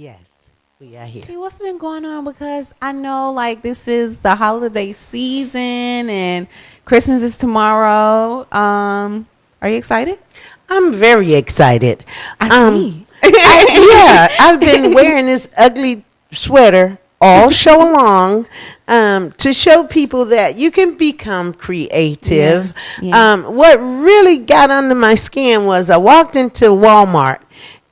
Yes, we are here. See, what's been going on? Because I know, like, this is the holiday season and Christmas is tomorrow. Are you excited? I'm very excited. I see. I've been wearing this ugly sweater all show long to show people that you can become creative. What really got under my skin was I walked into Walmart.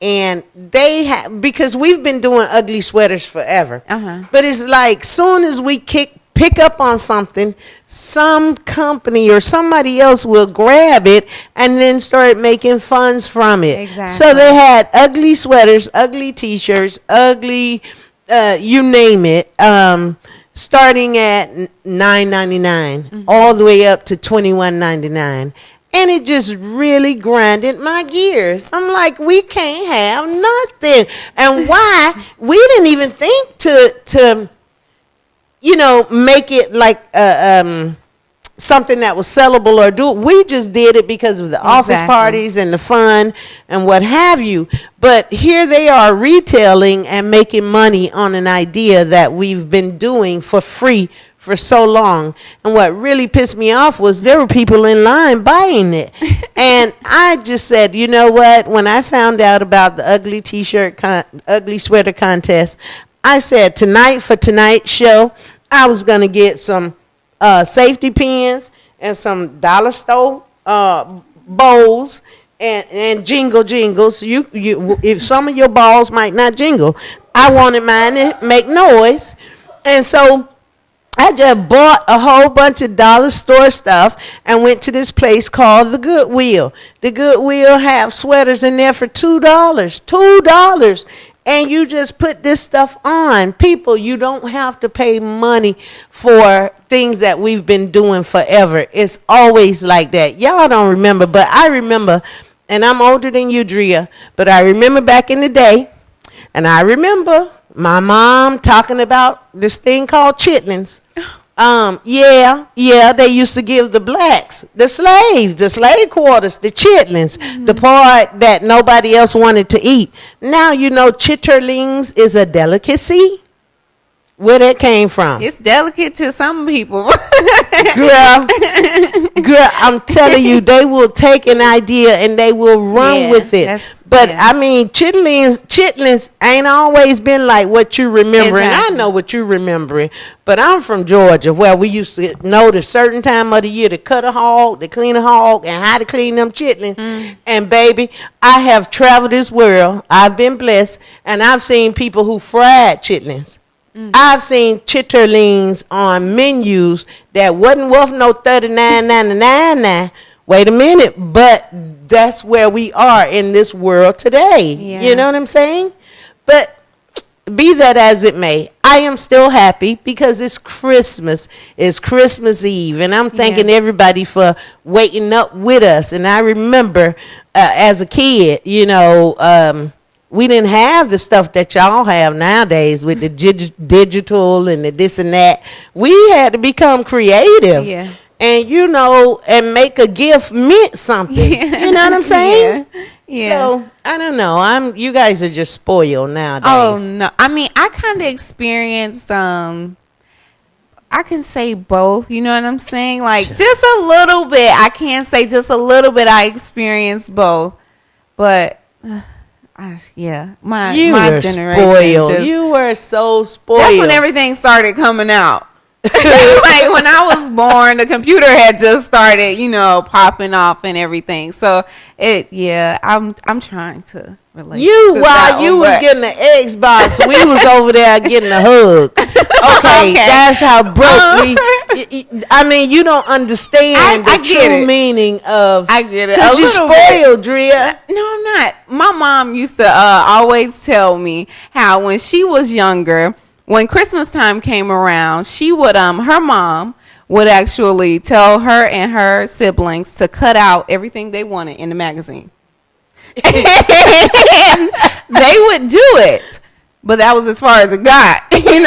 And they have, because we've been doing ugly sweaters forever. But it's like soon as we pick up on something, some company or somebody else will grab it and then start making funds from it. Exactly. So they had ugly sweaters, ugly T-shirts, ugly, you name it, starting at $9.99 all the way up to $21.99. And it just really grinded my gears. I'm like, we can't have nothing. And why? We didn't even think to make it like something that was sellable or do. We just did it because of the office parties and the fun and what have you. But here they are retailing and making money on an idea that we've been doing for free for so long. And what really pissed me off was there were people in line buying it. And I just said, you know what? When I found out about the ugly ugly sweater contest, I said tonight for tonight's show, I was going to get some safety pins and some dollar store bowls and jingles. You if some of your balls might not jingle, I wanted mine to make noise. And so I just bought a whole bunch of dollar store stuff and went to this place called the Goodwill. The Goodwill have sweaters in there for $2. $2. And you just put this stuff on. People, you don't have to pay money for things that we've been doing forever. It's always like that. Y'all don't remember, but I remember, and I'm older than you, Dria, but I remember back in the day, and I remember my mom talking about this thing called chitlins. They used to give the blacks, the slaves, the slave quarters, the chitlins, the part that nobody else wanted to eat. Now you know chitterlings is a delicacy. Where that came from? It's delicate to some people. Girl, I'm telling you, they will take an idea and they will run with it. But I mean, chitlins ain't always been like what you remember. And I know what you're remembering. But I'm from Georgia, where we used to know the certain time of the year to cut a hog, to clean a hog, and how to clean them chitlins. And baby, I have traveled this world. I've been blessed, and I've seen people who fried chitlins. I've seen chitterlings on menus that wasn't worth no $39.99 now. Wait a minute, but that's where we are in this world today. You know what I'm saying? But be that as it may, I am still happy because it's Christmas. It's Christmas Eve, and I'm thanking everybody for waiting up with us. And I remember as a kid, we didn't have the stuff that y'all have nowadays with the digital and the this and that. We had to become creative. And, and make a gift meant something. You know what I'm saying? So, I don't know. You guys are just spoiled nowadays. Oh, no. I mean, I kind of experienced, I can say both. You know what I'm saying? Like, just a little bit. I can't say just a little bit. I experienced both. But... my generation. You were so spoiled. That's when everything started coming out. Like when I was born, the computer had just started, popping off and everything. So I'm trying to relate. While you was getting the Xbox, we was over there getting a hug. Okay, that's how broke we. I mean, you don't understand the true meaning of. I get it. Because you spoiled, Dria. No, I'm not. My mom used to always tell me how when she was younger, when Christmas time came around, she would her mom would actually tell her and her siblings to cut out everything they wanted in the magazine. And they would do it. But that was as far as it got, They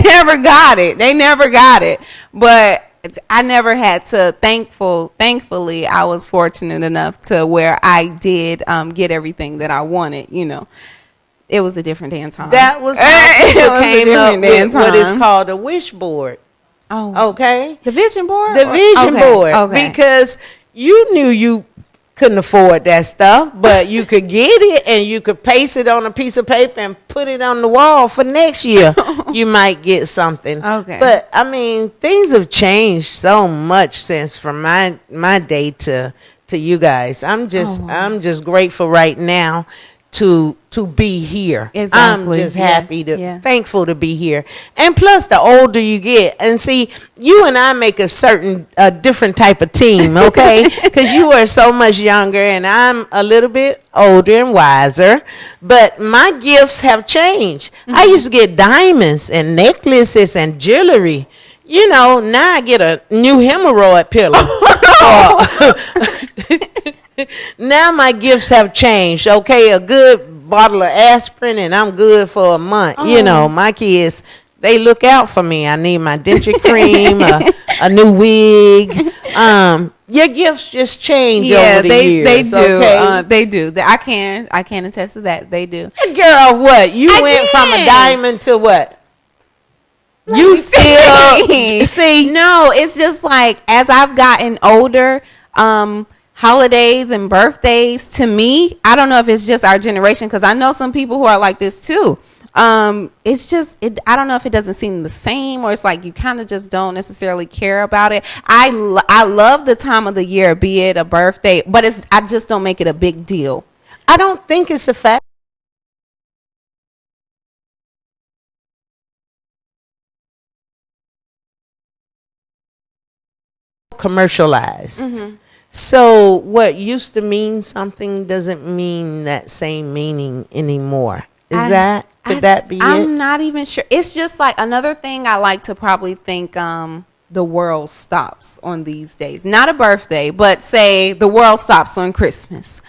never got it. But I never had to. Thankfully, I was fortunate enough to where I did get everything that I wanted, It was a different day and time. That was how people came up with what is called a wish board. Oh, okay. The vision board. The vision board. Okay. Because you knew you couldn't afford that stuff, but you could get it and you could paste it on a piece of paper and put it on the wall for next year. You might get something. Okay. But I mean, things have changed so much since from my day to you guys. I'm just grateful right now to be here. Exactly. I'm just happy thankful to be here. And plus, the older you get, and see, you and I make a different type of team, okay? Because you are so much younger, and I'm a little bit older and wiser. But my gifts have changed. I used to get diamonds and necklaces and jewelry. You know, now I get a new hemorrhoid pillow. Now my gifts have changed. Okay, a good bottle of aspirin and I'm good for a month. You know, my kids, they look out for me. I need my denture cream, a new wig. Your gifts just change over the years. They do. Okay? They do. I can attest to that. They do. Girl, what? You went from a diamond to what? You still see? No, it's just like as I've gotten older, holidays and birthdays, to me, I don't know if it's just our generation, because I know some people who are like this too. It's just, I don't know if it doesn't seem the same, or it's like you kind of just don't necessarily care about it. I love the time of the year, be it a birthday, but I just don't make it a big deal. I don't think it's a fact. Commercialized. So what used to mean something doesn't mean that same meaning anymore. Could that be it? I'm not even sure. It's just like another thing I like to probably think the world stops on these days. Not a birthday, but say the world stops on Christmas.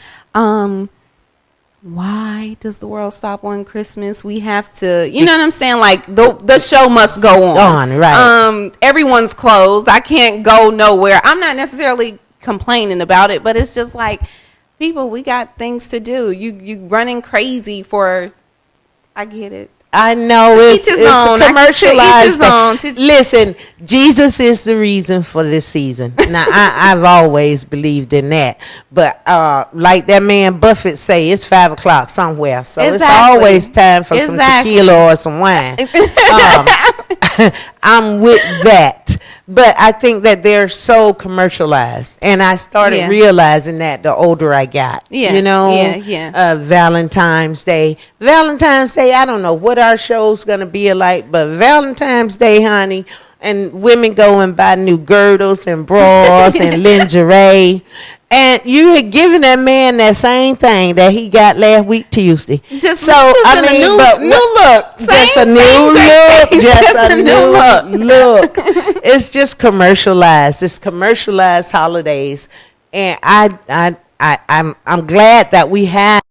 Why does the world stop on Christmas? We have to, you know what I'm saying? Like the show must go on. Right. Everyone's closed. I can't go nowhere. I'm not necessarily complaining about it, but it's just like, people, we got things to do. You running crazy for, I get it. I know it's commercialized. Listen, Jesus is the reason for this season. Now, I've always believed in that. But like that man Buffett say, it's 5 o'clock somewhere. So It's always time for some tequila or some wine. I'm with that. But I think that they're so commercialized. And I started realizing that the older I got. Yeah. You know? Yeah. Valentine's Day. I don't know what our show's going to be like, but Valentine's Day, honey, and women go and buy new girdles and bras and lingerie. And you had given that man that same thing that he got last week Tuesday. New look. Just a new look. It's just commercialized. It's commercialized holidays, and I'm glad that we have.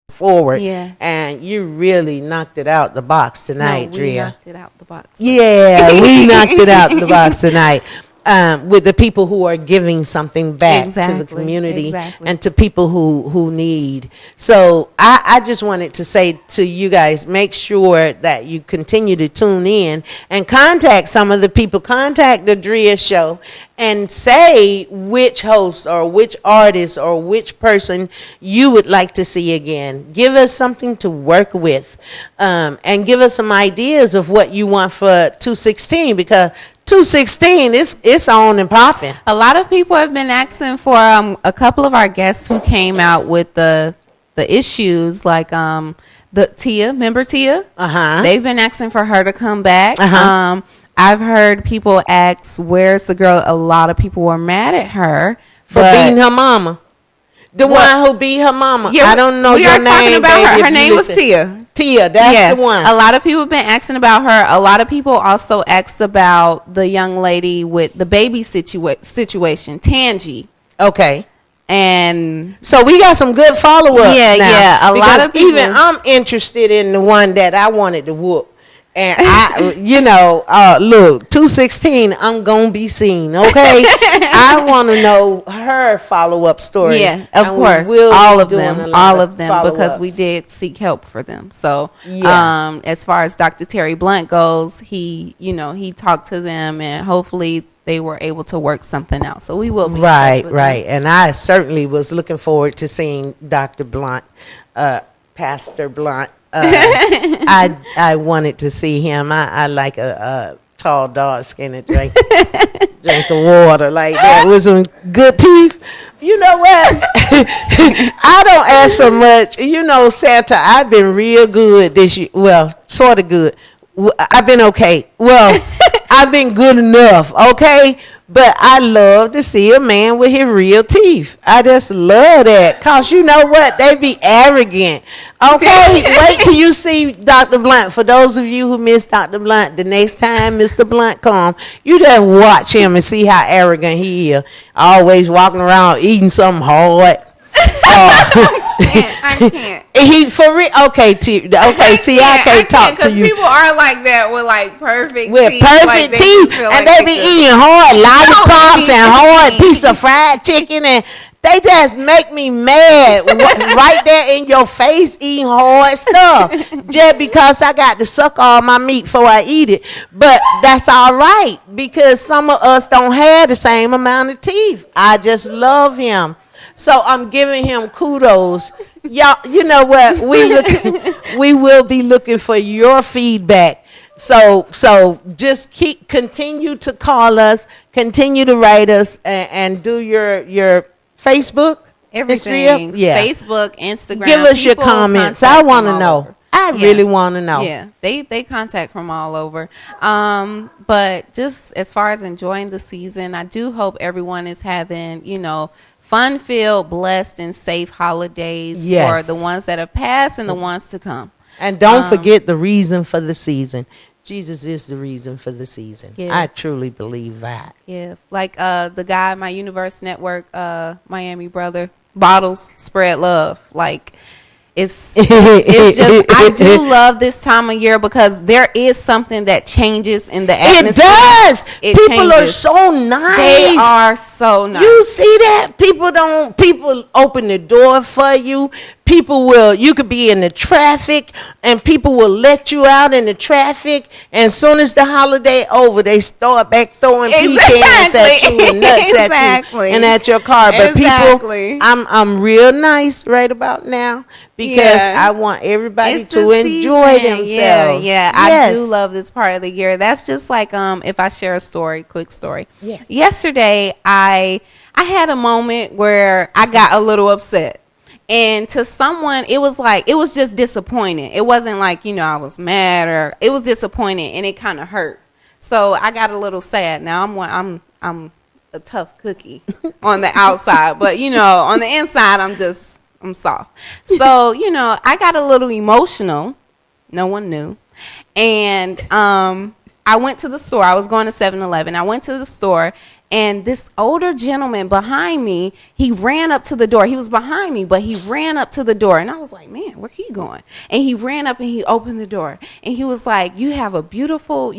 Forward, and you really knocked it out the box tonight, Dria. We knocked it out the box. Yeah, we knocked it out the box tonight. With the people who are giving something back to the community and to people who need. So I just wanted to say to you guys, make sure that you continue to tune in and contact some of the people. Contact the Dria Show and say which host or which artist or which person you would like to see again. Give us something to work with, and give us some ideas of what you want for 216, because 216, it's on and popping. A lot of people have been asking for a couple of our guests who came out with the issues, like the Tia, remember Tia? They've been asking for her to come back. I've heard people ask, where's the girl? A lot of people were mad at her for beating her mama. The one who beat her mama. Yeah, I don't know your name. We are talking about her. Her name was Tia. Tia, that's the one. A lot of people have been asking about her. A lot of people also asked about the young lady with the baby situation, Tangi. Okay. And so we got some good follow-ups now. A lot of people. Even I'm interested in the one that I wanted to whoop. And I, look, 216, I'm going to be seen, okay? I want to know her follow-up story. Yeah, of course. All of them, because we did seek help for them. So, as far as Dr. Terry Blunt goes, he talked to them, and hopefully they were able to work something out. So we will be right. And I certainly was looking forward to seeing Dr. Blunt, Pastor Blunt. I wanted to see him. I like a tall, dark skinned drink of water like that with some good teeth. You know what? I don't ask for much. Santa, I've been real good this year. Well, sort of good. I've been okay. Well, I've been good enough, okay? But I love to see a man with his real teeth. I just love that. Because you know what? They be arrogant. Okay? Wait till you see Dr. Blunt. For those of you who miss Dr. Blunt, the next time Mr. Blunt come, you just watch him and see how arrogant he is. Always walking around eating something hard. I can't. He for real. Okay, see, I can't talk to you. People are like that with like perfect with teeth. Perfect teeth, and they be eating hard lollipops and hard piece of fried chicken, and they just make me mad right there in your face eating hard stuff just because I got to suck all my meat before I eat it. But that's all right because some of us don't have the same amount of teeth. I just love him. So I'm giving him kudos. Y'all, you know what? We will be looking for your feedback. So just continue to call us, continue to write us, and do your Facebook, everything. Yeah. Facebook, Instagram. Give us your comments. I want to know. I really want to know. Yeah, they contact from all over. But just as far as enjoying the season, I do hope everyone is having, fun-filled, blessed, and safe holidays for the ones that have passed and the ones to come. And don't forget the reason for the season. Jesus is the reason for the season. Yeah. I truly believe that. Yeah, like the guy, my Universe Network, Miami brother, Bottles Spread Love. Like, it's just, I do love this time of year because there is something that changes in the atmosphere. It does. People are so nice. They are so nice. You see that? People open the door for you. You could be in the traffic and people will let you out in the traffic. And as soon as the holiday over, they start back throwing pecans at you and nuts at you and at your car. But people, I'm real nice right about now because I want everybody to enjoy themselves. Yeah. I do love this part of the year. That's just like if I share a quick story. Yes. Yesterday, I had a moment where I got a little upset. And to someone, it was just disappointing. It wasn't like, I was mad or it was disappointing and it kind of hurt. So I got a little sad. Now I'm a tough cookie on the outside, but on the inside, I'm soft. So, I got a little emotional. No one knew. And, I went to the store. I was going to 7-Eleven. I went to the store, and this older gentleman behind me, he ran up to the door. He was behind me, but he ran up to the door. And I was like, man, where he going? And he ran up and he opened the door. And he was like, you have a beautiful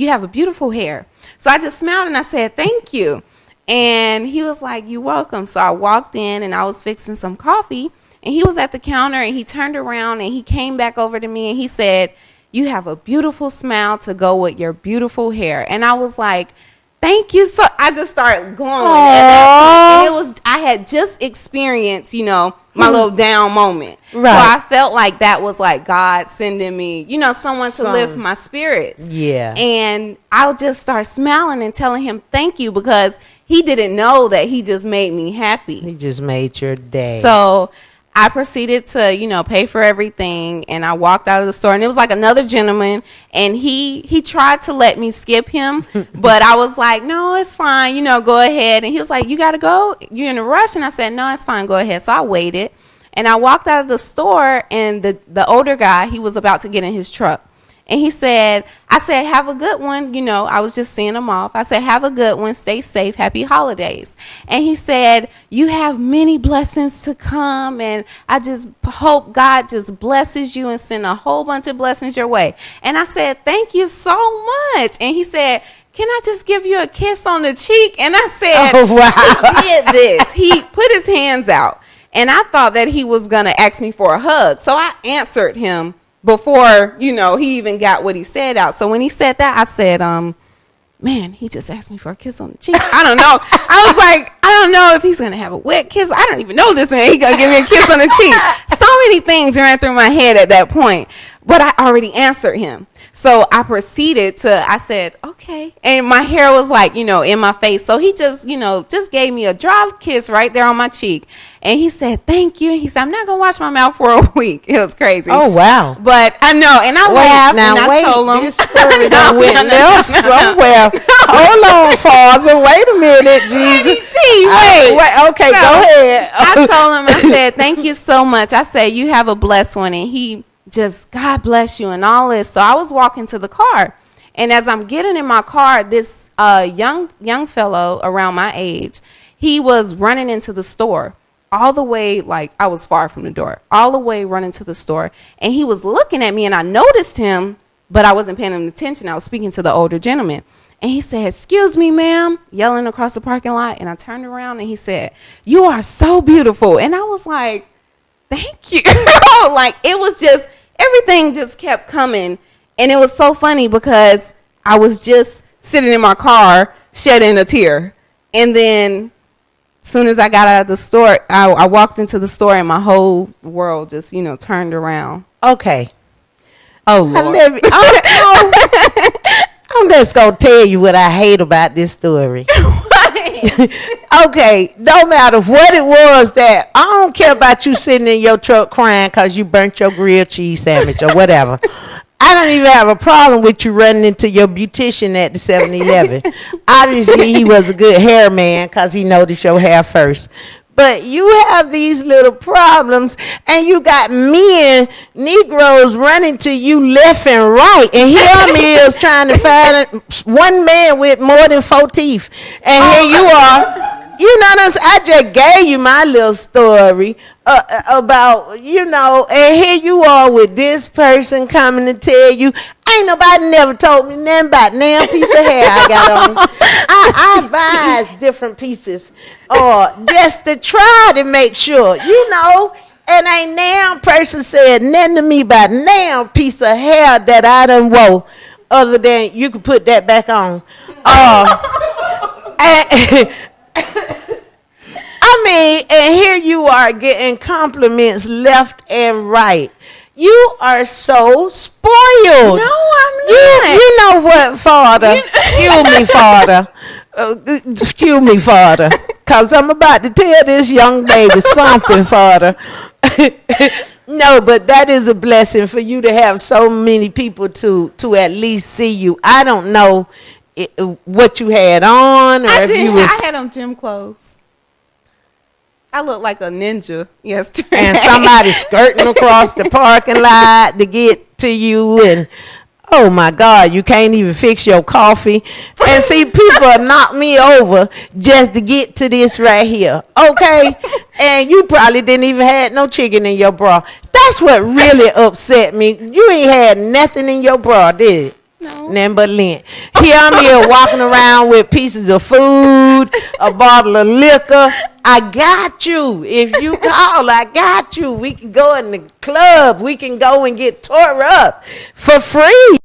hair. So I just smiled and I said, thank you. And he was like, you're welcome. So I walked in and I was fixing some coffee. And he was at the counter and he turned around and he came back over to me and he said, you have a beautiful smile to go with your beautiful hair. And I was like, thank you. So I just started going. And I had just experienced, my little down moment. Right. So I felt like that was like God sending me, someone to lift my spirits. Yeah. And I'll just start smiling and telling him thank you because he didn't know that he just made me happy. He just made your day. So I proceeded to, pay for everything, and I walked out of the store, and it was like another gentleman, and he tried to let me skip him, but I was like, no, it's fine, go ahead. And he was like, you got to go? You're in a rush? And I said, no, it's fine, go ahead. So I waited, and I walked out of the store, and the older guy, he was about to get in his truck. And he said, I said, have a good one. You know, I was just seeing him off. I said, have a good one. Stay safe. Happy holidays. And he said, you have many blessings to come. And I just hope God just blesses you and send a whole bunch of blessings your way. And I said, thank you so much. And he said, can I just give you a kiss on the cheek? And I said, oh, wow. He did this. He put his hands out. And I thought that he was going to ask me for a hug. So I answered him before, you know, he even got what he said out. So when he said that, I said, man, he just asked me for a kiss on the cheek. I don't know. I was like, I don't know if he's going to have a wet kiss. I don't even know this man. He's going to give me a kiss on the cheek. So many things ran through my head at that point. But I already answered him. So I proceeded to, I said, okay. And my hair was like, you know, in my face. So he just, you know, just gave me a dry kiss right there on my cheek. And he said, thank you. And he said, I'm not going to wash my mouth for a week. It was crazy. Oh, wow. But I know. And I laughed and I told him. This story done went left somewhere. Hold on, Father. Wait a minute, Jesus. Wait. Okay, go ahead. I told him, I said, thank you so much. I said, you have a blessed one. And he just, God bless you and all this. So I was walking to the car. And as I'm getting in my car, this young fellow around my age, he was running into the store. All the way, like I was far from the door, all the way running to the store. And he was looking at me and I noticed him, but I wasn't paying him attention. I was speaking to the older gentleman. And he said, excuse me, ma'am, yelling across the parking lot. And I turned around and he said, you are so beautiful. And I was like, thank you. Like it was just, everything just kept coming. And it was so funny because I was just sitting in my car shedding a tear. And then as soon as I got out of the store, I walked into the store and my whole world just, you know, turned around. Okay. Oh, Lord. I'm just going to tell you what I hate about this story. Okay, no matter what it was that, I don't care about you sitting in your truck crying because you burnt your grilled cheese sandwich or whatever. I don't even have a problem with you running into your beautician at the 7-Eleven. Obviously, he was a good hair man because he noticed your hair first. But you have these little problems, and you got men, Negroes, running to you left and right. And here I is trying to find one man with more than 4 teeth. And here you are. You know what I'm saying? I just gave you my little story about, you know, and here you are with this person coming to tell you, ain't nobody never told me nothing about damn piece of hair I got on. I advise different pieces just to try to make sure, you know, and ain't now person said nothing to me about now piece of hair that I done wore other than you can put that back on. I mean, and here you are getting compliments left and right. You are so spoiled. No, I'm not. You know what, Father? Excuse me, Father. Because I'm about to tell this young baby something, Father. No, but that is a blessing for you to have so many people to at least see you. I don't know what you had on, or I had on gym clothes. I looked like a ninja yesterday. And somebody skirting across the parking lot to get to you, and oh my God, you can't even fix your coffee. And see, people knock me over just to get to this right here. Okay? And you probably didn't even have no chicken in your bra. That's what really upset me. You ain't had nothing in your bra, did it? No. Nothing but lint. Here I'm here walking around with pieces of food, a bottle of liquor. I got you. If you call, I got you. We can go in the club. We can go and get tore up for free.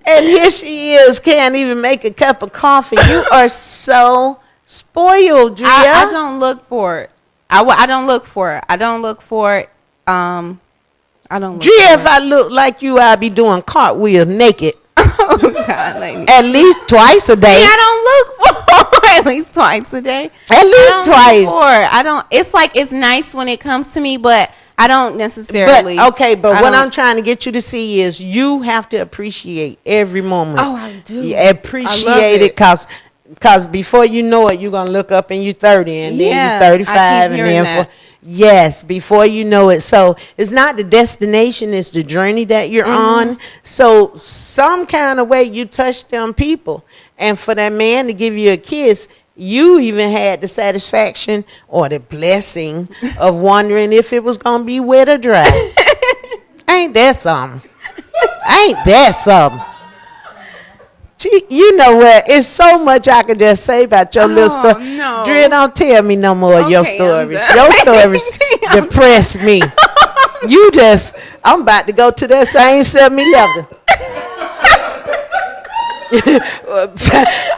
And here she is, can't even make a cup of coffee. You are so spoiled, Dria. I don't look for it. I don't look for it. I don't look for it. I don't look Dria, for if I look like you, I'd be doing cartwheels naked. Oh, God, lady. At least twice a day. See, I don't look for at least twice a day. At least twice. I don't. It's like it's nice when it comes to me, but I don't necessarily. But what I'm trying to get you to see is you have to appreciate every moment. Oh, I do. Yeah, appreciate it because before you know it, you're gonna look up and you're 30, and then you're 35, and then Yes, before you know it. So it's not the destination, it's the journey that you're on. So some kind of way you touch them people. And for that man to give you a kiss, you even had the satisfaction or the blessing of wondering if it was going to be wet or dry. Ain't that something? Ain't that something? You know what? It's so much I could just say about your little story. No. Dria, don't tell me no more of your stories. Your stories depress me. I'm about to go to that same 7-Eleven.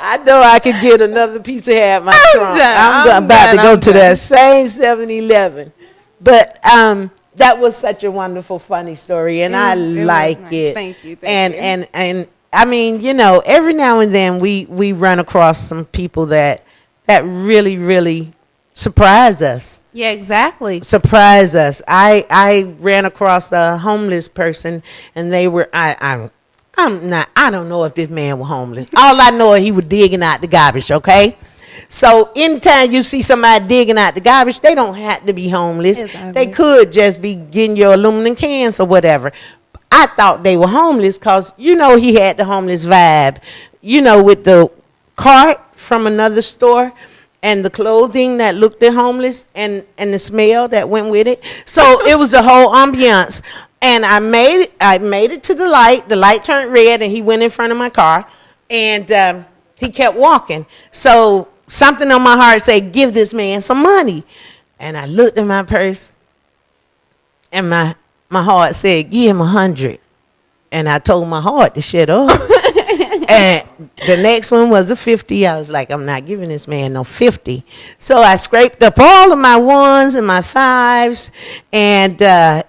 I know I could get another piece of hair in my trunk. I'm about to go to that same 7-Eleven. But that was such a wonderful, funny story, and I like it. Thank you. And I mean, you know, every now and then we run across some people that really, really surprise us. Yeah, exactly. Surprise us. I ran across a homeless person, and they were I don't know if this man was homeless. All I know is he was digging out the garbage. Okay. So anytime you see somebody digging out the garbage, they don't have to be homeless. Exactly. They could just be getting your aluminum cans or whatever. I thought they were homeless because, you know, he had the homeless vibe, you know, with the cart from another store and the clothing that looked at homeless and the smell that went with it. So it was a whole ambiance. And I made it to the light. The light turned red and he went in front of my car and he kept walking. So something on my heart said, give this man some money. And I looked at my purse and my heart said, give him 100. And I told my heart to shut up. And the next one was a 50. I was like, I'm not giving this man no 50. So I scraped up all of my ones and my fives. And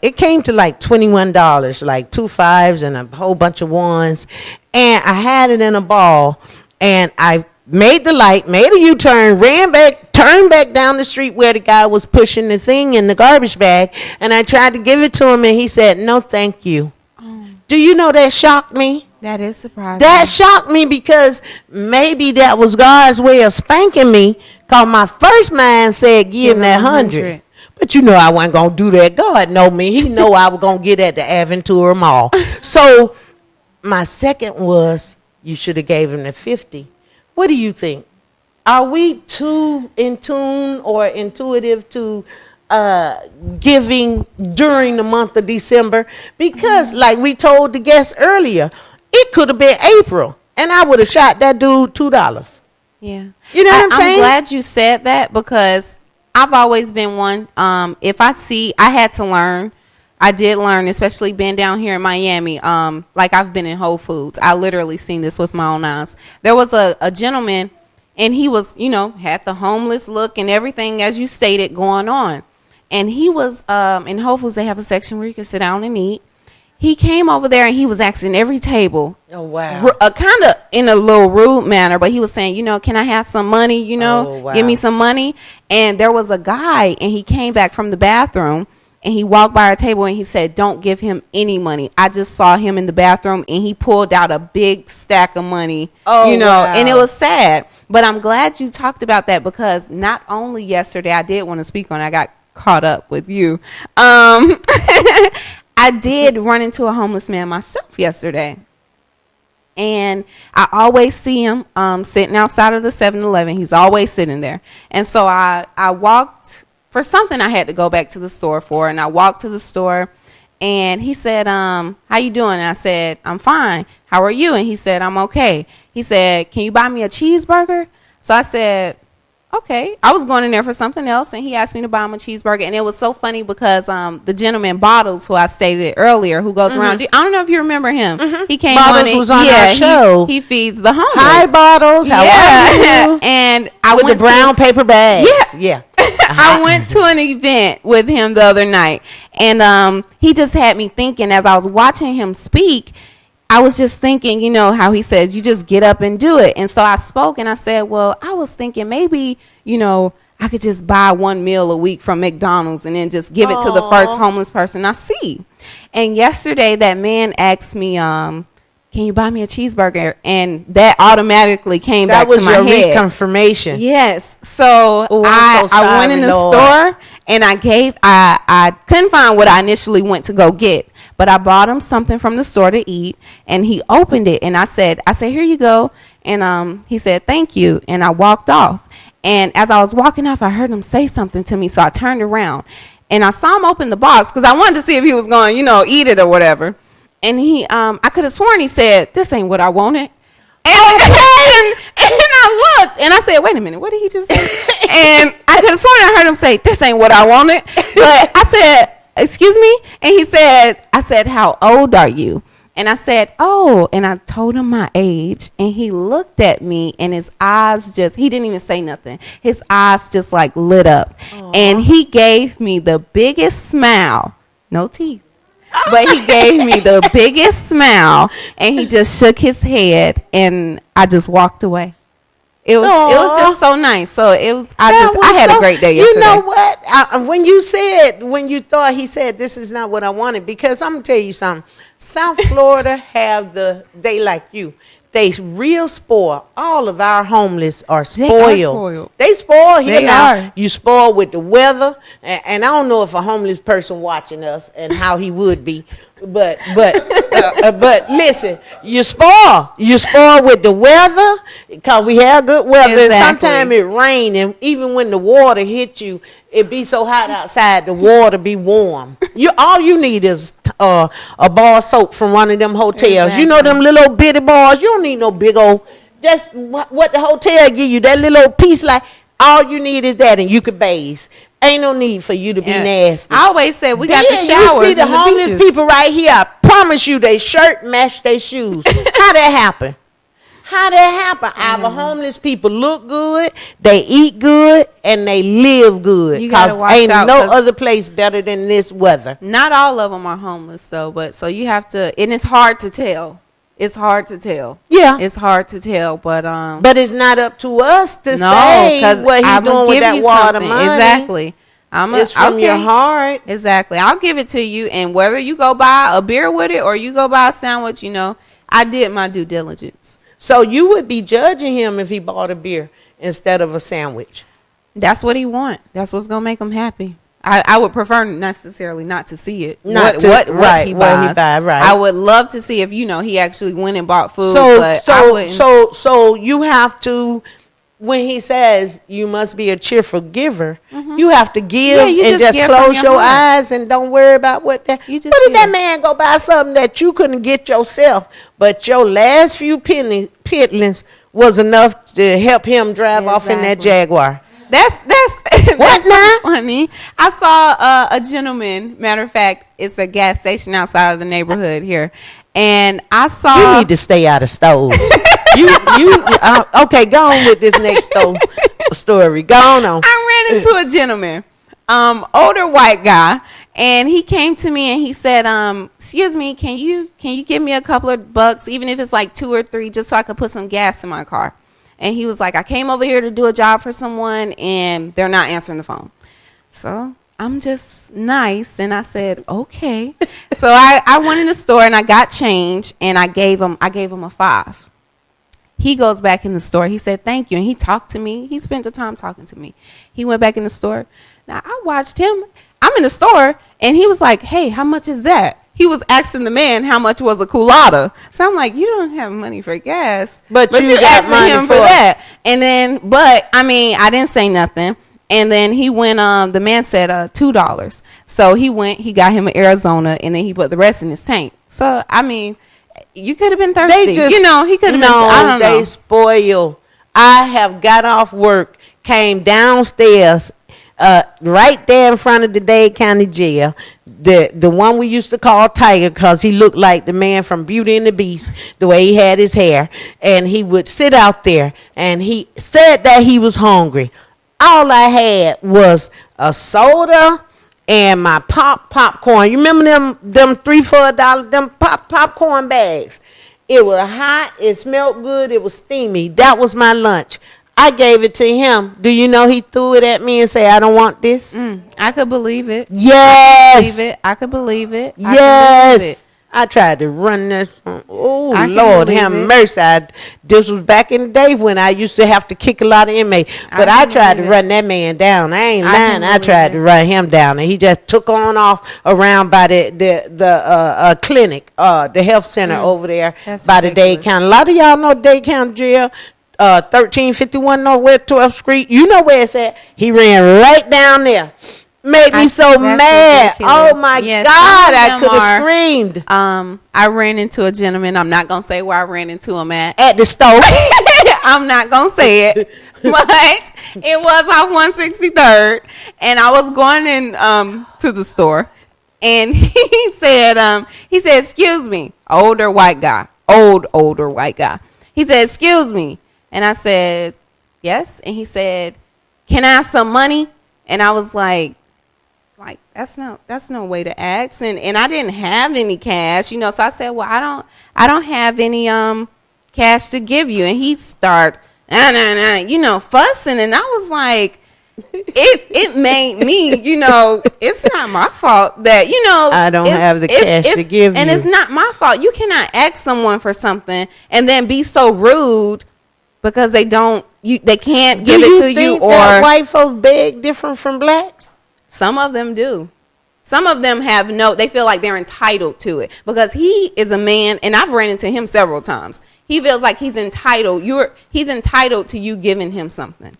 it came to like $21, like 2 fives and a whole bunch of ones. And I had it in a ball. And I made the light, made a U-turn, turned back down the street where the guy was pushing the thing in the garbage bag, and I tried to give it to him, and he said, no, thank you. Do you know that shocked me? That is surprising. That shocked me because maybe that was God's way of spanking me, because my first mind said, give him that 100. But you know I wasn't going to do that. God know me. He know I was going to get at the Aventura Mall. So my second was, you should have gave him the 50. What do you think? Are we too in tune or intuitive to giving during the month of December? Because like we told the guests earlier, it could have been April and I would have shot that dude $2. Yeah. You know what I'm saying? I'm glad you said that because I've always been one. If I had to learn. I did learn, especially being down here in Miami. Like I've been in Whole Foods. I literally seen this with my own eyes. There was a gentleman, and he was, you know, had the homeless look and everything, as you stated, going on. And he was in Whole Foods. They have a section where you can sit down and eat. He came over there and he was asking every table. Oh, wow. Kind of in a little rude manner, but he was saying, you know, can I have some money? You know, oh, wow. Give me some money. And there was a guy, and he came back from the bathroom. And he walked by our table and he said, don't give him any money. I just saw him in the bathroom and he pulled out a big stack of money, you know, wow. And it was sad. But I'm glad you talked about that because not only yesterday, I did want to speak on, I got caught up with you. I did run into a homeless man myself yesterday. And I always see him sitting outside of the 7-Eleven. He's always sitting there. And so I walked for something I had to go back to the store for, and I walked to the store, and he said, how you doing? And I said, I'm fine. How are you? And he said, I'm okay. He said, can you buy me a cheeseburger? So I said, okay. I was going in there for something else, and he asked me to buy him a cheeseburger, and it was so funny because the gentleman Bottles, who I stated earlier, who goes around, I don't know if you remember him. He came Bottles on was on our show. He feeds the homeless. Hi, Bottles. How are you? And I with went the brown paper bags. Yeah. I went to an event with him the other night, and he just had me thinking as I was watching him speak. I was just thinking, you know, how he said, you just get up and do it. And so I spoke and I said, well, I was thinking maybe, you know, I could just buy one meal a week from McDonald's and then just give it to the first homeless person I see. And yesterday that man asked me, can you buy me a cheeseburger? And that automatically came back to my head. That was your reconfirmation. Yes. So I went in the store And I couldn't find what I initially went to go get, but I bought him something from the store to eat, and he opened it, and I said, here you go. And he said, thank you. And I walked off. And as I was walking off, I heard him say something to me. So I turned around and I saw him open the box because I wanted to see if he was going, eat it or whatever. And I could have sworn he said, this ain't what I wanted. And I looked and I said, wait a minute, what did he just say? And I could have sworn I heard him say, this ain't what I wanted. But I said, excuse me? And I said, how old are you? And I said, oh, and I told him my age. And he looked at me and his eyes he didn't even say nothing. His eyes just like lit up. Aww. And he gave me the biggest smile. No teeth. But he gave me the biggest smile, and he just shook his head, and I just walked away. It was just so nice. So I had a great day yesterday. You know what? When you thought he said this is not what I wanted, because I'm gonna tell you something. South Florida they like you. They real spoiled. All of our homeless are spoiled. They spoiled here now. You spoiled with the weather, and I don't know if a homeless person watching us and how he would be, but listen, you spoiled. You spoiled with the weather because we have good weather. Exactly. And sometimes it rain, and even when the water hit you, it be so hot outside, the water be warm. All you need is a bar of soap from one of them hotels. Exactly. You know them little bitty bars. You don't need no big old. Just what the hotel give you, that little piece. Like all you need is that, and you could bathe. Ain't no need for you to be nasty. I always say we got the showers. You see the homeless people right here. I promise you, they shirt match their shoes. How that happen? Our homeless people look good, they eat good, and they live good. Because ain't no other place better than this weather. Not all of them are homeless, though. So you have to, and it's hard to tell. It's hard to tell. Yeah, it's hard to tell, but it's not up to us to say what he's doing with that water money. Exactly. It's from your heart. Exactly. I'll give it to you, and whether you go buy a beer with it or you go buy a sandwich, I did my due diligence. So you would be judging him if he bought a beer instead of a sandwich. That's what he want. That's what's gonna make him happy. I would prefer necessarily not to see it. What he buys. Right. I would love to see if he actually went and bought food. So you have to. When he says you must be a cheerful giver, you have to give and just close your eyes and don't worry about what that. What if that man go buy something that you couldn't get yourself, but your last few piddlings was enough to help him drive off in that Jaguar? That's so funny. I saw a gentleman. Matter of fact, it's a gas station outside of the neighborhood here, and I saw. You need to stay out of stoves. Okay, go on with this next story. Go on. I ran into a gentleman, older white guy, and he came to me and he said, "Excuse me, can you give me a couple of bucks, even if it's like 2 or 3, just so I could put some gas in my car?" And he was like, "I came over here to do a job for someone, and they're not answering the phone." So I'm just nice, and I said, "Okay." So I went in the store and I got change, and I gave him a $5. He goes back in the store. He said, "Thank you." And he talked to me. He spent the time talking to me. He went back in the store. Now, I watched him. I'm in the store, and he was like, "Hey, how much is that?" He was asking the man how much was a culotta. So I'm like, you don't have money for gas. But you asking money him for that. And then, I didn't say nothing. And then he went, the man said $2. So he went, he got him an Arizona, and then he put the rest in his tank. So, you could have been thirsty. He could have been. I don't know. They spoil. I have got off work, came downstairs, right there in front of the Dade County Jail, the one we used to call Tiger, because he looked like the man from Beauty and the Beast, the way he had his hair, and he would sit out there, and he said that he was hungry. All I had was a soda and my popcorn. You remember them $3 for $1, them popcorn bags? It was hot, it smelled good, it was steamy. That was my lunch. I gave it to him. Do you know he threw it at me and said, "I don't want this"? I could believe it. Yes. I could believe it. Yes. I tried to run this. Oh, I can Lord, believe have it. mercy. This was back in the day when I used to have to kick a lot of inmates. But I can tried to believe it. run that man down. I ain't I lying. can I tried to believe run him down. And he just took on off around by the clinic, the health center over there That's by the Dade ridiculous. County. A lot of y'all know Dade County Jail. 1351 Northwest 12th Street. You know where it's at. He ran right down there. Made me so That's mad. ridiculous. Oh my Yeah, God, some of I them could have are- screamed I ran into a gentleman. I'm not gonna say where I ran into him at. at the store. I'm not gonna say it, but it was off 163rd, and I was going in to the store, and he said, "Excuse me," older white guy, older white guy. He said, "Excuse me," and I said, "Yes," and he said, "Can I have some money?" And I was like that's no way to ask, and I didn't have any cash, so I said, well, I don't have any cash to give you, and he started fussing, and I was like, it made me, it's not my fault that I don't have the cash to give you, and it's not my fault. You cannot ask someone for something and then be so rude because they can't give it to you, or that white folks beg different from blacks? some of them do. Some of them they feel like they're entitled to it because he is a man, and I've ran into him several times. He feels like he's entitled. He's entitled to you giving him something.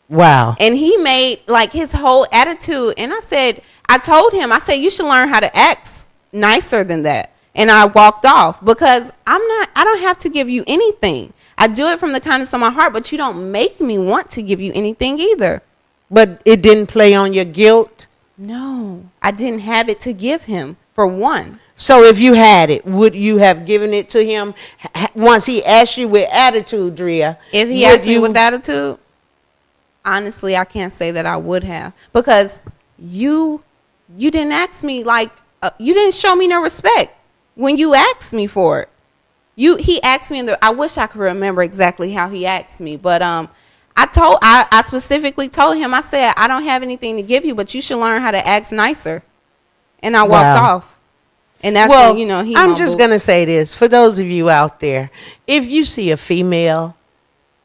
Wow. And he made like his whole attitude. And I told him, you should learn how to act nicer than that. And I walked off because I don't have to give you anything. I do it from the kindness of my heart, but you don't make me want to give you anything either. But it didn't play on your guilt? No, I didn't have it to give him, for one. So if you had it, would you have given it to him once he asked you with attitude, Dria? If he asked me with attitude, honestly, I can't say that I would have, because you didn't ask me you didn't show me no respect when you asked me for it. He asked me I wish I could remember exactly how he asked me, but I specifically told him, I said, I don't have anything to give you, but you should learn how to act nicer. And I walked off. And that's when, I'm just going to say this. For those of you out there, if you see a female,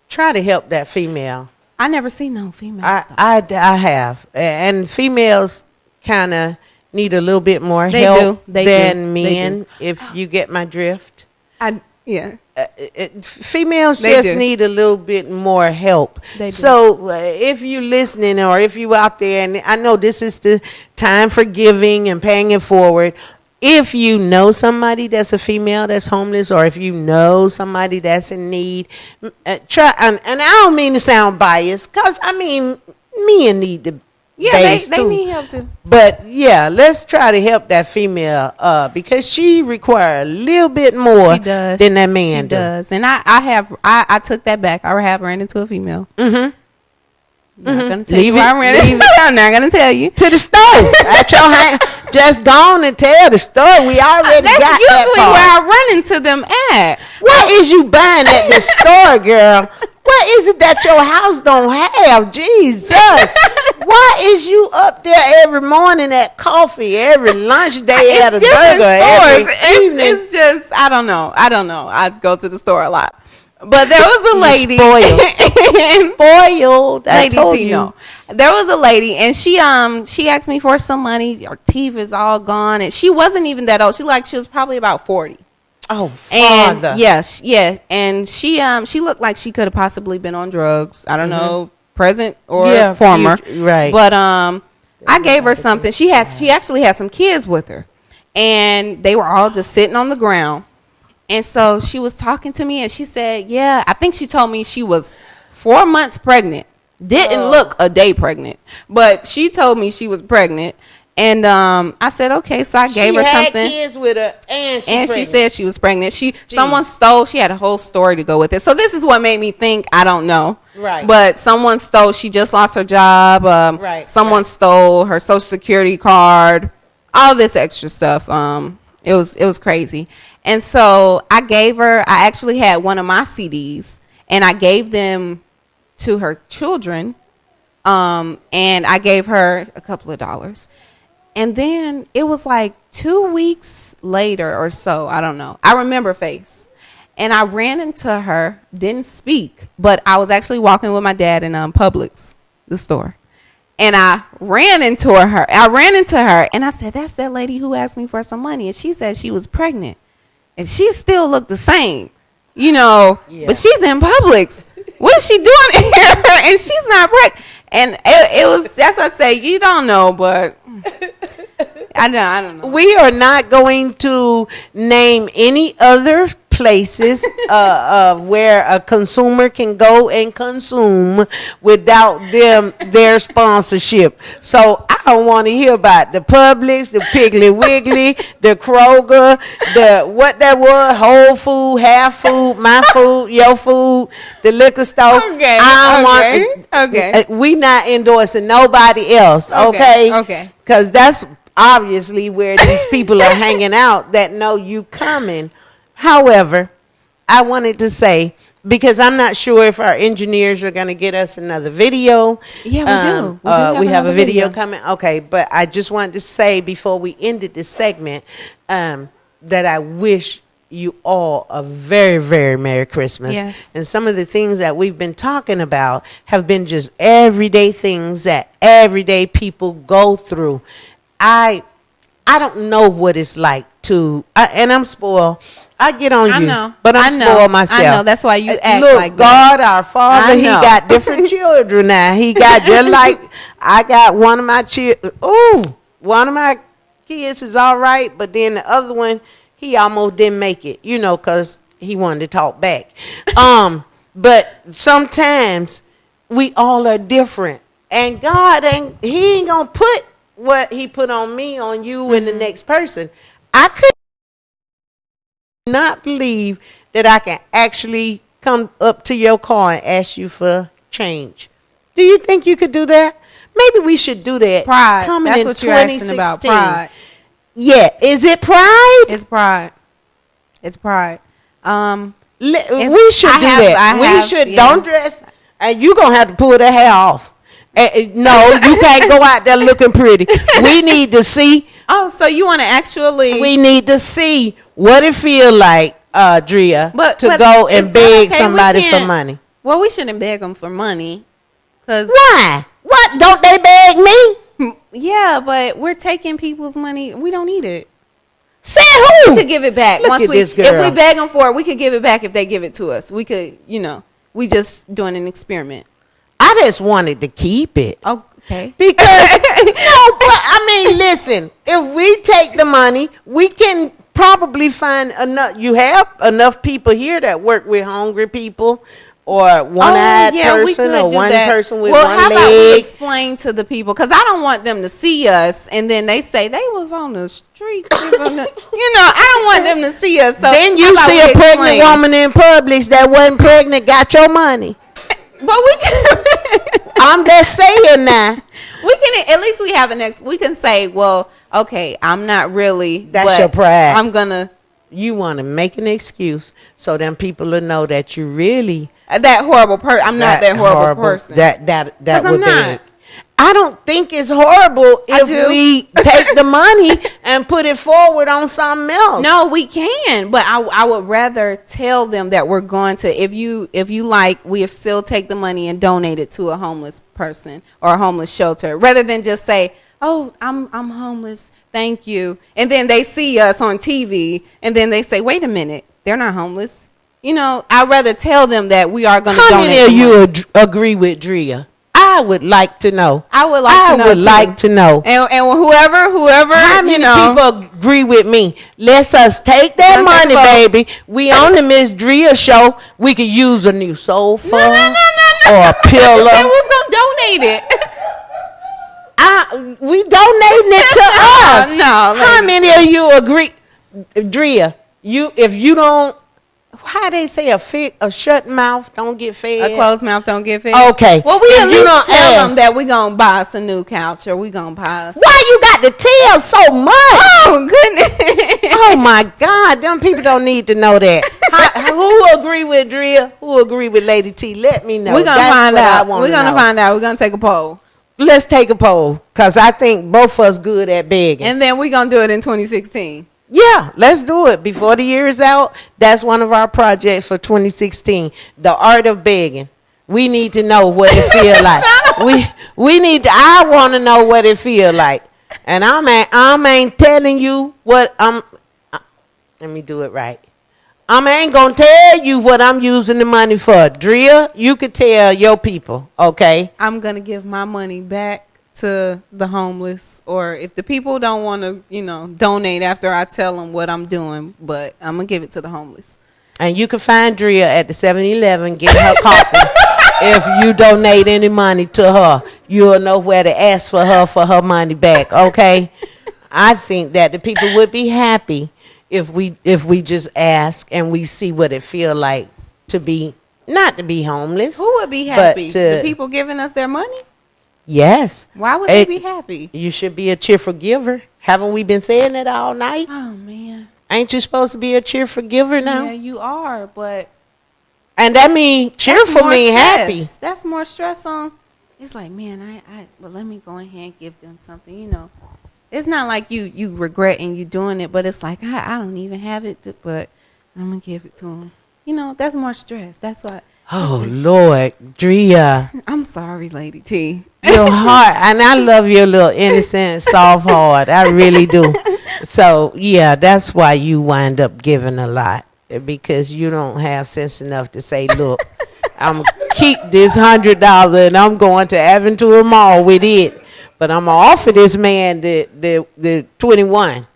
try to help that female. I never see no female stuff. I have. And females kind of need a little bit more help than men, if you get my drift. Yeah. Females just need a little bit more help. So if you're listening, or if you out there, and I know this is the time for giving and paying it forward. If you know somebody that's a female that's homeless, or if you know somebody that's in need, try. And I don't mean to sound biased, because men need to. Yeah, they need help too. But yeah, let's try to help that female because she requires a little bit more than that man does. And I took that back. I have ran into a female. Mm-hmm. I'm not gonna tell you where I ran into. I'm not gonna tell you. To the store. At your hand. Just go on and tell the store. We already got that. That's usually where I run into them at. What is you buying at the store, girl? What is it that your house don't have? Jesus. Why is you up there every morning at coffee, every lunch day at a burger, every evening? It's just, I don't know. I go to the store a lot. But there was a lady. Spoiled. I Lady told Tino. There was a lady, and she asked me for some money. Her teeth is all gone, and she wasn't even that old. She was probably about 40. Oh, father. And yes, yeah. And she looked like she could have possibly been on drugs. I don't know, present or former. Right. But I gave her something. She actually had some kids with her, and they were all just sitting on the ground. And so she was talking to me, and she said, yeah, I think she told me she was 4 months pregnant. Didn't look a day pregnant, but she told me she was pregnant. And I said, okay, so I gave her something. She had kids with her, and she said she was pregnant. Someone stole. She had a whole story to go with it. So this is what made me think. I don't know. Right. But someone stole. She just lost her job. Someone stole her Social Security card. All this extra stuff. It was crazy. And so I gave her. I actually had one of my CDs, and I gave them to her children. And I gave her a couple of dollars. And then it was like 2 weeks later or so. I don't know. I remember face. And I ran into her, didn't speak, but I was actually walking with my dad in Publix, the store. And I ran into her. And I said, that's that lady who asked me for some money. And she said she was pregnant. And she still looked the same, you know, but she's in Publix. What is she doing here? And she's not pregnant. And it was, that's what I say, you don't know, but I don't know. We are not going to name any other places where a consumer can go and consume without their sponsorship. So I don't want to hear about the Publix, the Piggly Wiggly, the Kroger, the what that was, Whole Food, Half Food, My Food, Your Food, the liquor store. Okay. We not endorsing nobody else. Okay. Because that's obviously where these people are hanging out that know you coming. However, I wanted to say, because I'm not sure if our engineers are going to get us another video. Yeah, we do. We have a video coming. Okay, but I just wanted to say before we ended this segment that I wish you all a very, very Merry Christmas. Yes. And some of the things that we've been talking about have been just everyday things that everyday people go through. I don't know what it's like to, and I'm spoiled. I get on you, but I'm spoiled myself. I know, that's why you act Look, like God, that. our Father, He got different children now. He got just like I got one of my one of my kids is all right, but then the other one, he almost didn't make it, you know, because he wanted to talk back. But sometimes we all are different, and God He ain't gonna put what He put on me on you and the next person. I could not believe that I can actually come up to your car and ask you for change. Do you think you could do that? Maybe we should do that. Pride. Coming That's in what you're asking 2016. about. Pride. Yeah. Is it pride? It's pride. It's pride. We should do that. We should. Don't dress. And you're going to have to pull the hair off. No, you can't go out there looking pretty. We need to see. Oh, so you want to actually? We need to see what it feel like, Dria, to go and beg somebody for money. Well, we shouldn't beg them for money. Why? What? Don't they beg me? Yeah, but we're taking people's money. We don't need it. Say who? We could give it back. Look at this girl. If we beg them for it, we could give it back if they give it to us. We could, we just doing an experiment. I just wanted to keep it. Okay. Because, listen, if we take the money, we can probably find enough. You have enough people here that work with hungry people or one-eyed person or one person with one leg. How about we explain to the people? Because I don't want them to see us and then they say they was on the street. I don't want them to see us. So then you see a pregnant woman in Publix that wasn't pregnant, got your money. But we can. I'm just saying now. We can at least we have we can say, well, okay, I'm not really. That's your pride. I'm gonna. You want to make an excuse so then people will know that you really that horrible person. I'm not that horrible person. That I'm not. I don't think it's horrible if we take the money and put it forward on something else. No, we can, but I would rather tell them that we're going to. If you like, we still take the money and donate it to a homeless person or a homeless shelter, rather than just say, "Oh, I'm homeless, thank you," and then they see us on TV and then they say, "Wait a minute, they're not homeless." I'd rather tell them that we are going to donate. How many of you agree with Dria? I would like to know. I would like to know. And whoever. How many people agree with me? Let's us take that money, baby. We on the Ms.Dria show. We could use a new sofa or a pillow. They was gonna donate it. We donating it to us. No. How many of you agree, Dria? If you don't. How they say a shut mouth don't get fed? A closed mouth don't get fed? Okay. Well, we at least tell them that we going to buy us a new couch or we going to buy us. Why you got to tell so much? Oh, goodness. Oh, my God. Them people don't need to know that. Who agree with Dria? Who agree with Lady T? Let me know. We're going to find out. We're going to find out. We're going to take a poll. Let's take a poll, because I think both of us good at begging. And then we're going to do it in 2016. Yeah, let's do it before the year is out. That's one of our projects for 2016. The art of begging. We need to know what it feel like. We need to. I want to know what it feel like, and I ain't telling you what I'm. Let me do it right. I ain't gonna tell you what I'm using the money for. Dria, you could tell your people, okay? I'm going to give my money back to the homeless, or if the people don't want to, donate after I tell them what I'm doing, but I'm going to give it to the homeless. And you can find Dria at the 7-Eleven, get her coffee. If you donate any money to her, you'll know where to ask for her money back, okay? I think that the people would be happy if we just ask and we see what it feel like to be, not to be homeless. Who would be happy? The people giving us their money? Yes. Why would they be happy? You should be a cheerful giver. Haven't we been saying that all night? Oh, man. Ain't you supposed to be a cheerful giver now? Yeah, you are, but... And that mean cheerful mean happy. That's more stress on... It's like, man, but let me go ahead and give them something, It's not like you regretting you doing it, but it's like, I don't even have it, but I'm going to give it to them. That's more stress. That's what... Oh, Lord, Dria. I'm sorry, Lady T. Your heart, and I love your little innocent, soft heart. I really do. So, yeah, that's why you wind up giving a lot, because you don't have sense enough to say, look, I'm going to keep this $100 and I'm going to Aventura Mall with it. But I'm going to offer this man the 21.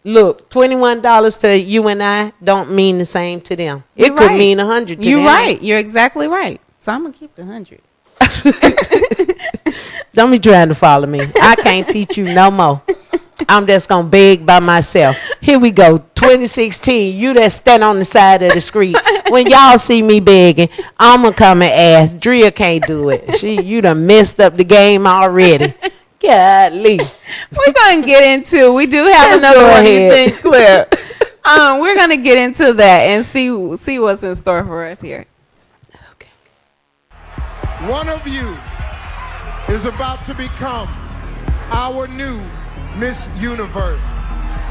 Look, $21 to you and I don't mean the same to them. It could mean 100 to them. You're right. You're exactly right. So I'm going to keep the 100. Don't be trying to follow me. I can't teach you no more. I'm just going to beg by myself. Here we go. 2016. You that stand on the side of the street. When y'all see me begging, I'm going to come and ask. Dria can't do it. You done messed up the game already. Golly. We're going to get into, we do have another one you think clear. We're going to get into that and see what's in store for us here. Okay. One of you is about to become our new Miss Universe.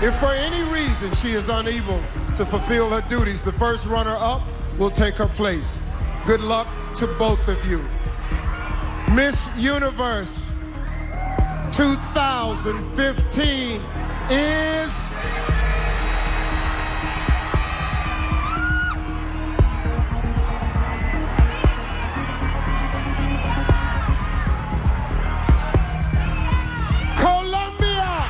If for any reason she is unable to fulfill her duties, the first runner-up will take her place. Good luck to both of you. Miss Universe 2015 is... Colombia!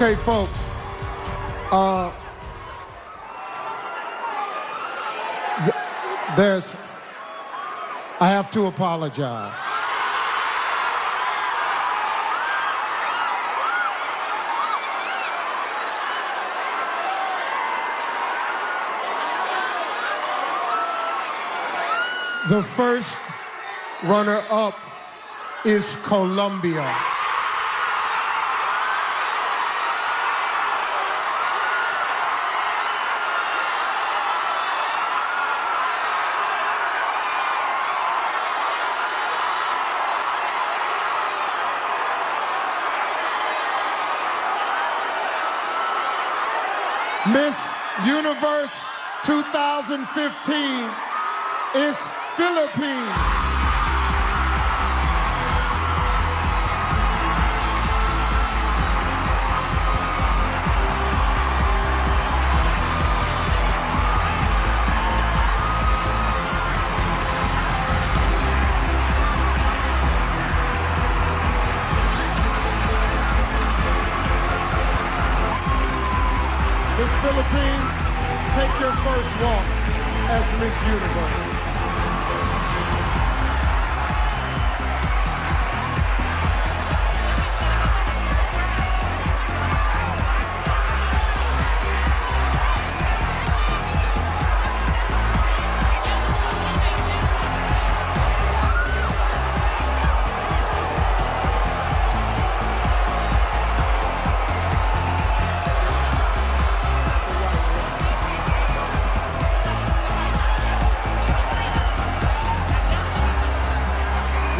Okay, folks. I have to apologize. The first runner-up is Colombia. Miss Universe 2015 is Philippines. Miss Philippines, take your first walk as Miss Universe.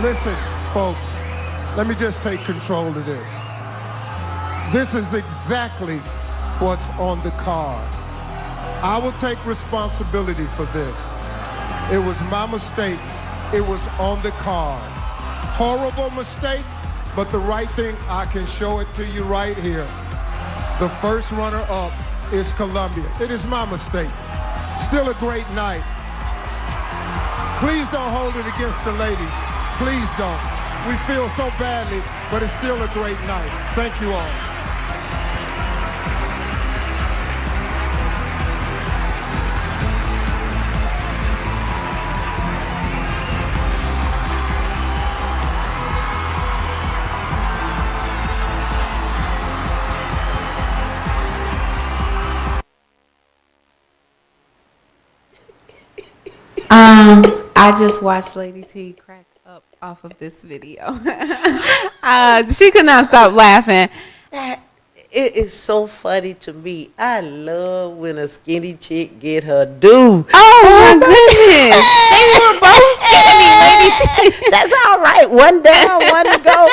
Listen, folks, let me just take control of this. This is exactly what's on the card. I will take responsibility for this. It was my mistake. It was on the card. Horrible mistake, but the right thing, I can show it to you right here. The first runner-up is Colombia. It is my mistake. Still a great night. Please don't hold it against the ladies. Please don't. We feel so badly, but it's still a great night. Thank you all. I just watched Lady T crack up off of this video. She could not stop laughing. It is so funny to me. I love when a skinny chick get her due. Oh my goodness. They were both skinny, Lady T. That's all right. One down, one to go.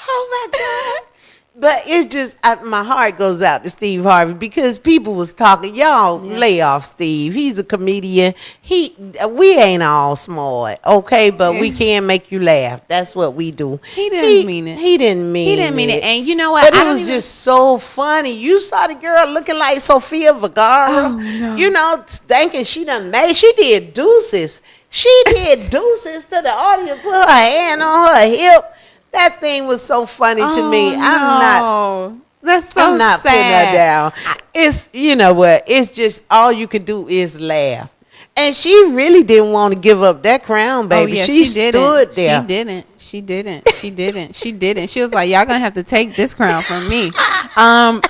Oh my God. But it's just, my heart goes out to Steve Harvey because people was talking, y'all lay off Steve. He's a comedian. We ain't all smart, okay? But we can make you laugh. That's what we do. He didn't mean it. He didn't mean it. And you know what? But it was just so funny. You saw the girl looking like Sofia Vergara. Oh, no. You know, thinking she did deuces. She did deuces to the audience, put her hand on her hip. That thing was so funny to me. That's so I'm not sad. putting her down. It's, you know what? It's just all you could do is laugh. And she really didn't want to give up that crown, baby. She stood there. She didn't. She was like, y'all gonna have to take this crown from me.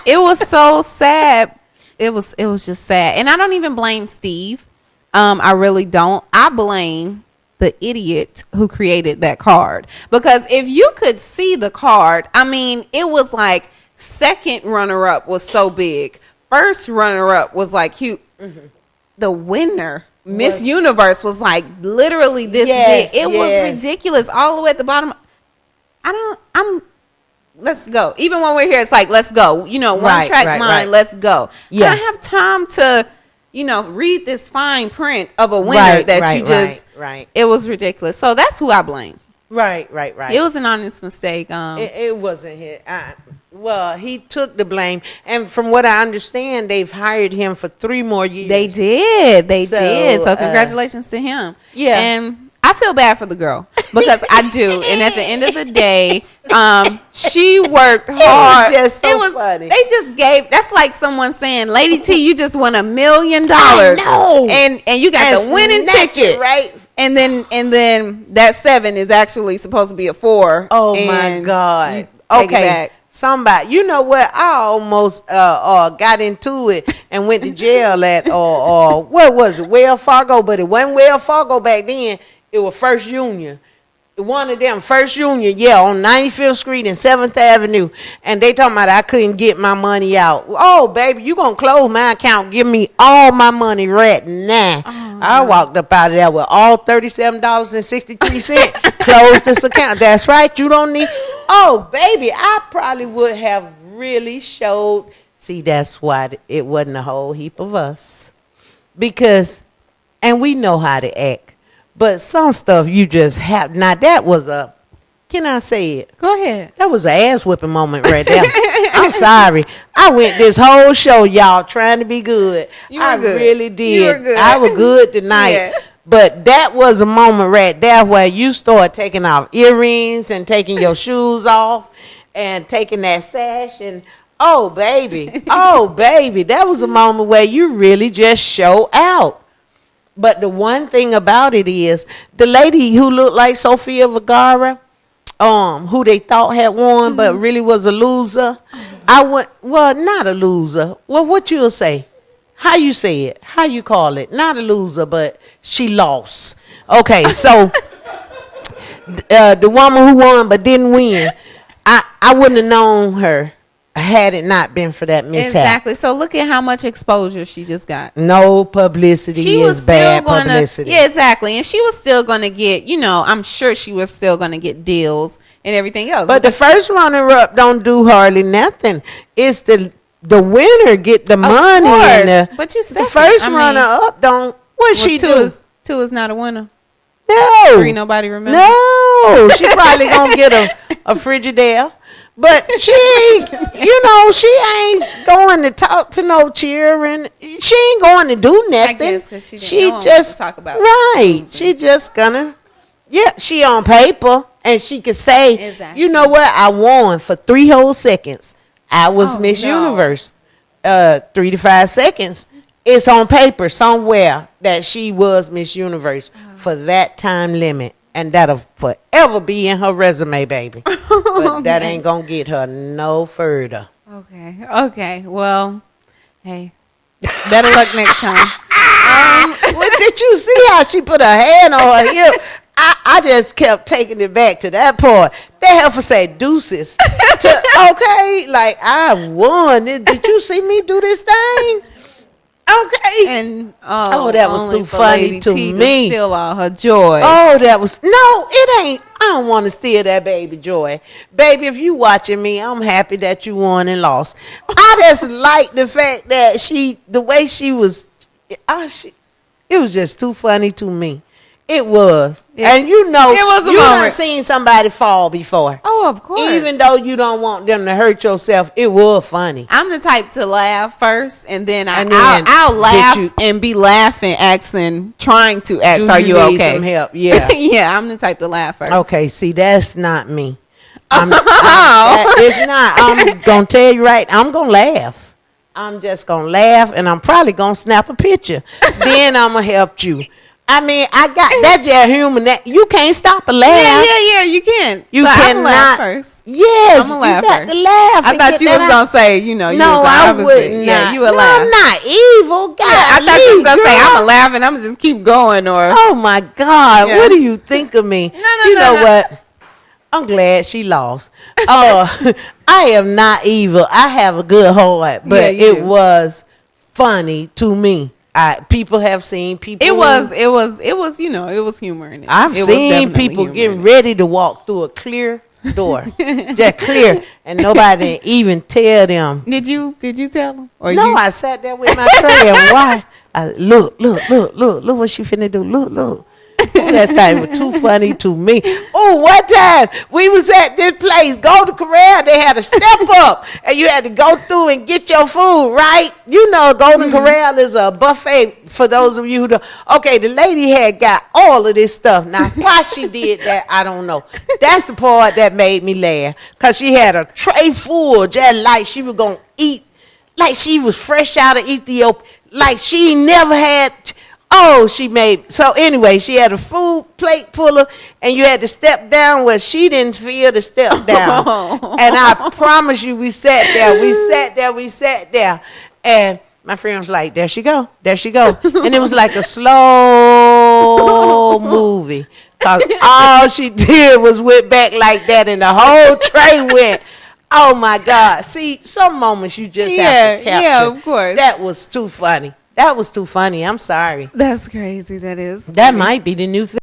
It was so sad. It was just sad. And I don't even blame Steve. I really don't. I blame the idiot who created that card, because if you could see the card, I mean, it was like second runner-up was so big, first runner-up was like huge. The winner, Miss Universe, was like literally this big. It was ridiculous all the way at the bottom. Let's go. Even when we're here, it's like, let's go. You know, one track mind, let's go. Yeah. I don't have time to, read this fine print of a winner it was ridiculous. So that's who I blame. Right. It was an honest mistake. It wasn't his. Well, he took the blame. And from what I understand, they've hired him for 3 more years. They did. So congratulations to him. Yeah. And I feel bad for the girl because I do. And at the end of the day, she worked hard. It was just so funny. They just gave. That's like someone saying, "Lady T, you just won $1 million. I know. And you got the winning ticket, right?" And then that 7 is actually supposed to be a 4. Oh my God. Take it back. Somebody, you know what? I almost got into it and went to jail at or what was it? Wells Fargo, but it wasn't Wells Fargo back then. It was First Union. One of them, First Union, on 95th Street and 7th Avenue. And they talking about I couldn't get my money out. Oh, baby, you going to close my account. Give me all my money right now. Oh, I walked up out of there with all $37.63. Close this account. That's right. You don't need. Oh, baby, I probably would have really showed. See, that's why it wasn't a whole heap of us. Because, and we know how to act. But some stuff you just have. Now, that was can I say it? Go ahead. That was an ass whipping moment right there. I'm sorry. I went this whole show, y'all, trying to be good. I really did. You were good. I was good tonight. Yeah. But that was a moment right there where you start taking off earrings and taking your shoes off and taking that sash and, oh, baby. That was a moment where you really just show out. But the one thing about it is the lady who looked like Sofia Vergara, who they thought had won, but really was a loser. Not a loser. Well, what you'll say? How you say it? How you call it? Not a loser, but she lost. Okay, so the woman who won but didn't win, I wouldn't have known her had it not been for that mishap. Exactly. So look at how much exposure she just got. No publicity is bad publicity. Yeah, exactly. And she was still going to get, I'm sure she was still going to get deals and everything else. But the first runner-up don't do hardly nothing. It's the winner get the money. But you said the first runner-up don't. What she do? Two is not a winner. No. 3 nobody remember. No. She probably going to get a Frigidaire. But she ain't, she ain't going to talk to no cheering. She ain't going to do nothing. I guess because she didn't just talk about right. losing. She just gonna, she on paper and she could say, exactly. You know what? I won for 3 whole seconds. I was Miss Universe. 3 to 5 seconds. It's on paper somewhere that she was Miss Universe for that time limit. And that'll forever be in her resume, baby. But that ain't going to get her no further. Okay. Well, hey, better luck next time. Did you see how she put her hand on her hip? I just kept taking it back to that part. That heifer said deuces. Okay, like I won. Did you see me do this thing? Okay. And that was too funny to me. Steal all her joy. Oh, it ain't. I don't want to steal that baby joy. Baby, if you watching me, I'm happy that you won and lost. I just like the fact that the way she was, it was just too funny to me. It was. Yeah. And it was you done seen somebody fall before. Oh, of course. Even though you don't want them to hurt yourself, it was funny. I'm the type to laugh first, and then I'll laugh and be laughing, trying to ask, are you need okay? Some help? Yeah. Yeah, I'm the type to laugh first. Okay, see, that's not me. It's not. I'm going to tell you right, I'm going to laugh. I'm just going to laugh, and I'm probably going to snap a picture. Then I'm going to help you. I mean, I got that just human. That you can't stop a laugh. Yeah, you can. You cannot. Laugh first. Yes, I'm gonna laugh first. Laugh. I thought you was gonna say, you was the opposite. I would yeah, not. you would laugh. I'm not evil. God, I thought you was gonna say I'm gonna laugh and I'm gonna just keep going. Or oh my God, what do you think of me? No. What? I'm glad she lost. I am not evil. I have a good heart, but it was funny to me. People have seen people. It was it was humor in it. I've seen people getting ready to walk through a clear door, just clear, and nobody didn't even tell them. Did you tell them? Or no, I sat there with my tray and why? Look what she finna do. Look. That thing was too funny to me. Oh, one time we was at this place, Golden Corral. They had a step up, and you had to go through and get your food, right? You know, Golden Corral is a buffet for those of you who don't. Okay, the lady had got all of this stuff. Now, why she did that, I don't know. That's the part that made me laugh, because she had a tray full, just like she was going to eat, like she was fresh out of Ethiopia, like she never had. So anyway, she had a food plate full of, and you had to step down where she didn't feel to step down. And I promise you, we sat there, and my friend was like, there she go. And it was like a slow movie, because all she did was went back like that, and the whole tray went. Oh my God. See, some moments you just have to capture. Yeah, of course. That was too funny. I'm sorry. That's crazy. That is. That funny. might be the new thing.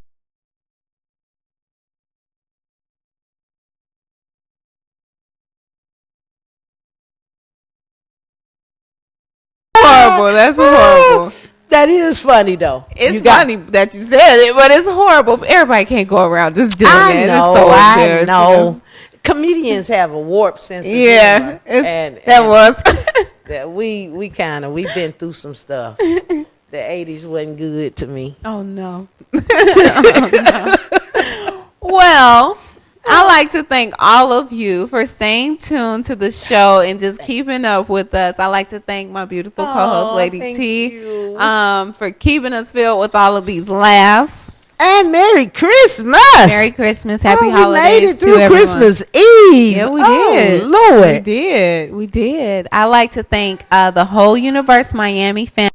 Horrible. That's horrible. That is funny though. It's funny that you said it, but it's horrible. Everybody can't go around just doing that. I know. Comedians have a warped sense of humor. And we've been through some stuff. The 80s wasn't good to me. Oh no. Well, I like to thank all of you for staying tuned to the show and just keeping up with us. I like to thank my beautiful co-host, Lady T, for keeping us filled with all of these laughs. And Merry Christmas. Merry Christmas. Happy holidays. We made it through to Christmas Eve. Yeah, we did. Lord. We did. I like to thank the whole Universe Miami family.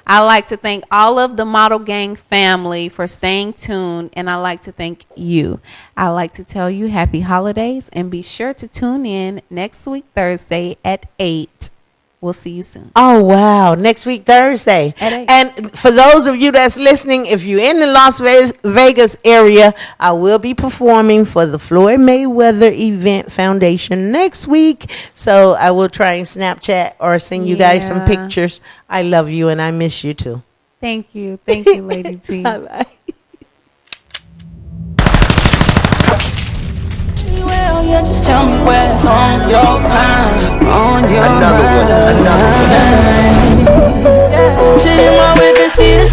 I like to thank all of the Model Gang family for staying tuned, and I like to thank you. I like to tell you happy holidays, and be sure to tune in next week Thursday at 8. We'll see you soon. Oh, wow. Next week, Thursday. And for those of you that's listening, if you're in the Las Vegas area, I will be performing for the Floyd Mayweather Event Foundation next week. So I will try and Snapchat or send you guys some pictures. I love you and I miss you too. Thank you. Thank you, Lady T. Bye-bye. Well, yeah, just tell me what's on your mind. Another one. Sitting my whip and see the